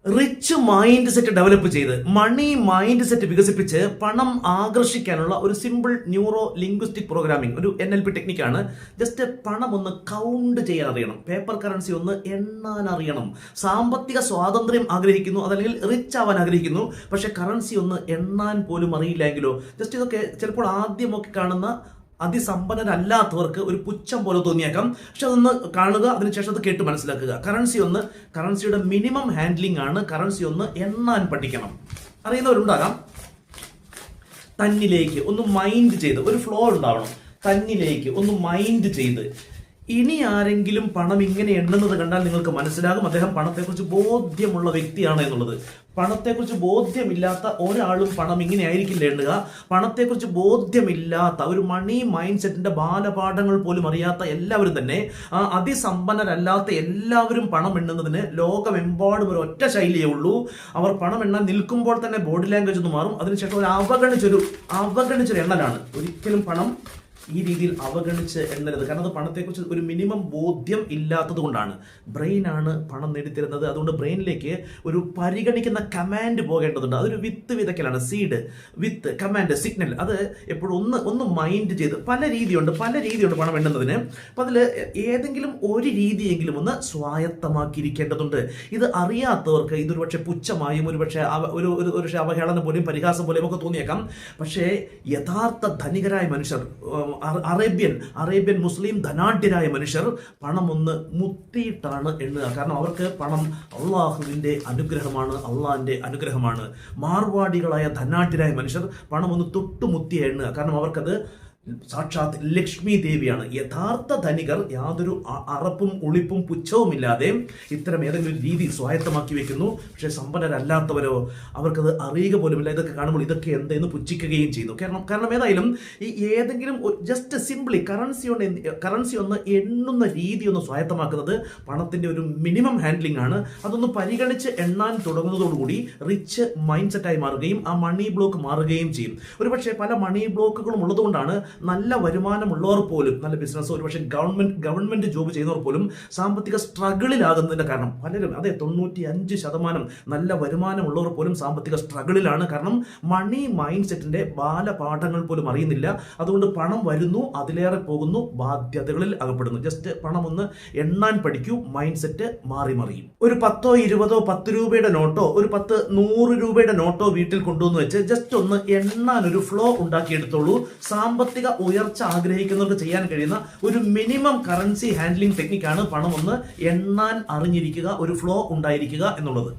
Rich mind set develop ചെയ്ത് മണി mind set വികസിപ്പിച്ച് പണം ആകർഷിക്കാനുള്ള ഒരു സിമ്പിൾ ന്യൂറോ ലിംഗ്വിസ്റ്റിക് പ്രോഗ്രാമിംഗ്, ഒരു NLP ടെക്നിക്കാണ്. ജസ്റ്റ് പണം ഒന്ന് കൗണ്ട് ചെയ്യാൻ അറിയണം, പേപ്പർ കറൻസി ഒന്ന് എണ്ണാൻ അറിയണം. സാമ്പത്തിക സ്വാതന്ത്ര്യം ആഗ്രഹിക്കുന്നു, അതല്ലെങ്കിൽ റിച്ച് ആവാൻ ആഗ്രഹിക്കുന്നു, പക്ഷെ കറൻസി ഒന്ന് എണ്ണാൻ പോലും അറിയില്ലെങ്കിലോ? ജസ്റ്റ് ഇതൊക്കെ ചിലപ്പോൾ ആദ്യമൊക്കെ കാണുന്ന അതിസമ്പന്നരല്ലാത്തവർക്ക് ഒരു പുച്ഛം പോലെ തോന്നിയേക്കാം. പക്ഷെ അതൊന്ന് കാണുക, അതിനുശേഷം അത് കേട്ട് മനസ്സിലാക്കുക. കറൻസിയുടെ മിനിമം ഹാൻഡ്ലിംഗ് ആണ്. കറൻസി ഒന്ന് എണ്ണാൻ പഠിക്കണം. അറിയുന്നവരുണ്ടാകാം. തന്നിലേക്ക് ഒന്ന് മൈൻഡ് ചെയ്ത്, ഒരു ഫ്ലോ ഉണ്ടാവണം. തന്നിലേക്ക് ഒന്ന് മൈൻഡ് ചെയ്ത് ഇനി ആരെങ്കിലും പണം ഇങ്ങനെ എണ്ണുന്നത് കണ്ടാൽ നിങ്ങൾക്ക് മനസ്സിലാകും അദ്ദേഹം പണത്തെക്കുറിച്ച് ബോധ്യമുള്ള വ്യക്തിയാണ് എന്നുള്ളത്. പണത്തെക്കുറിച്ച് ബോധ്യമില്ലാത്ത ഒരാളും പണം ഇങ്ങനെ ആയിരിക്കില്ല എണ്ണുക. പണത്തെക്കുറിച്ച് ബോധ്യമില്ലാത്ത ഒരു മണി മൈൻഡ് സെറ്റിന്റെ ബാലപാഠങ്ങൾ പോലും അറിയാത്ത എല്ലാവരും തന്നെ, അതിസമ്പന്നരല്ലാത്ത എല്ലാവരും പണം എണ്ണുന്നതിന് ലോകമെമ്പാടും ഒരു ഒറ്റ ശൈലിയേ ഉള്ളൂ. അവർ പണം എണ്ണാൻ നിൽക്കുമ്പോൾ തന്നെ ബോഡി ലാംഗ്വേജ് ഒന്ന് മാറും. അതിനുശേഷം ഒരു അവഗണിച്ചൊരു എണ്ണലാണ്. ഒരിക്കലും പണം ഈ രീതിയിൽ അവഗണിച്ച് എണ്ണരുത്. കാരണം അത് പണത്തെക്കുറിച്ച് ഒരു മിനിമം ബോധ്യം ഇല്ലാത്തത് കൊണ്ടാണ്. ബ്രെയിനാണ് പണം നേടിത്തരുന്നത്. അതുകൊണ്ട് ബ്രെയിനിലേക്ക് ഒരു പരിഗണിക്കുന്ന കമാൻഡ് പോകേണ്ടതുണ്ട്. അതൊരു വിത്ത് വിതക്കലാണ്. സീഡ്, വിത്ത്, കമാൻഡ്, സിഗ്നൽ. അത് എപ്പോഴും ഒന്ന് മൈൻഡ് ചെയ്ത് പല രീതിയുണ്ട് പണം എണ്ണുന്നതിന്. അപ്പം അതിൽ ഏതെങ്കിലും ഒരു രീതിയെങ്കിലും ഒന്ന് സ്വായത്തമാക്കിയിരിക്കേണ്ടതുണ്ട്. ഇത് അറിയാത്തവർക്ക് ഇതൊരു പക്ഷേ പുച്ഛമായും ഒരു അവഹേളനം പോലെയും പരിഹാസം പോലെയും ഒക്കെ തോന്നിയേക്കാം. പക്ഷേ യഥാർത്ഥ ധനികരായ മനുഷ്യർ, അറേബ്യൻ മുസ്ലിം ധനാഢ്യരായ മനുഷ്യർ പണം ഒന്ന് മുത്തിയിട്ടാണ് എണ്ണുക. കാരണം അവർക്ക് പണം അള്ളാഹുവിൻ്റെ അനുഗ്രഹമാണ്, അള്ളാഹിൻ്റെ അനുഗ്രഹമാണ്. മാർവാടികളായ ധനാഢ്യരായ മനുഷ്യർ പണം ഒന്ന് തൊട്ടുമുത്തിയ എണ്ണുക. കാരണം അവർക്കത് സാക്ഷാത് ലക്ഷ്മി ദേവിയാണ്. യഥാർത്ഥ ധനികർ യാതൊരു അറപ്പും ഉളിപ്പും പുച്ഛവും ഇല്ലാതെ ഇത്തരം ഏതെങ്കിലും രീതി സ്വായത്തമാക്കി വെക്കുന്നു. പക്ഷേ സമ്പന്നരല്ലാത്തവരോ അവർക്കത് അറിയുക പോലുമില്ല. ഇതൊക്കെ കാണുമ്പോൾ ഇതൊക്കെ എന്തെന്ന് പുച്ഛിക്കുകയും ചെയ്യുന്നു. കാരണം ഏതായാലും ഈ ഏതെങ്കിലും ജസ്റ്റ് സിംപ്ലി കറൻസി ഒന്ന് എണ്ണുന്ന രീതി ഒന്ന് സ്വായത്തമാക്കുന്നത് പണത്തിൻ്റെ ഒരു മിനിമം ഹാൻഡ്ലിംഗ് ആണ്. അതൊന്ന് പരിഗണിച്ച് എണ്ണാൻ തുടങ്ങുന്നതോടുകൂടി റിച്ച് മൈൻഡ് സെറ്റായി മാറുകയും ആ മണി ബ്ലോക്ക് മാറുകയും ചെയ്യും. ഒരുപക്ഷെ പല മണി ബ്ലോക്കുകളും ഉള്ളതുകൊണ്ടാണ് നല്ല വരുമാനമുള്ളവർ പോലും, നല്ല ബിസിനസ്, ഒരുപക്ഷെ ഗവൺമെന്റ് ജോബ് ചെയ്യുന്നവർ പോലും സാമ്പത്തിക സ്ട്രഗിളിലാകുന്നതിന്റെ കാരണം പലരും, അതെ 95% നല്ല വരുമാനമുള്ളവർ പോലും സാമ്പത്തിക സ്ട്രഗിളിലാണ്. കാരണം മണി മൈൻഡ് സെറ്റിന്റെ ബാലപാഠങ്ങൾ പോലും അറിയുന്നില്ല. അതുകൊണ്ട് പണം വരുന്നു, അതിലേറെ പോകുന്നു, ബാധ്യതകളിൽ അകപ്പെടുന്നു. ജസ്റ്റ് പണം ഒന്ന് എണ്ണാൻ പഠിക്കൂ, മൈൻഡ് സെറ്റ് മാറി മറിയും. ഒരു 10, 20, 10 രൂപയുടെ നോട്ടോ ഒരു 10, 100 രൂപയുടെ നോട്ടോ വീട്ടിൽ കൊണ്ടുവന്ന് വെച്ച് ജസ്റ്റ് ഒന്ന് എണ്ണാൻ ഒരു ഫ്ലോ ഉണ്ടാക്കിയെടുത്തോളൂ. സാമ്പത്തിക ഉയർച്ച ആഗ്രഹിക്കുന്നവർക്ക് ചെയ്യാൻ കഴിയുന്ന ഒരു മിനിമം കറൻസി ഹാൻഡ്ലിംഗ് ടെക്നിക്കാണ് പണം ഒന്ന് എണ്ണാൻ അറിഞ്ഞിരിക്കുക, ഒരു ഫ്ലോ ഉണ്ടായിരിക്കുക എന്നുള്ളത്.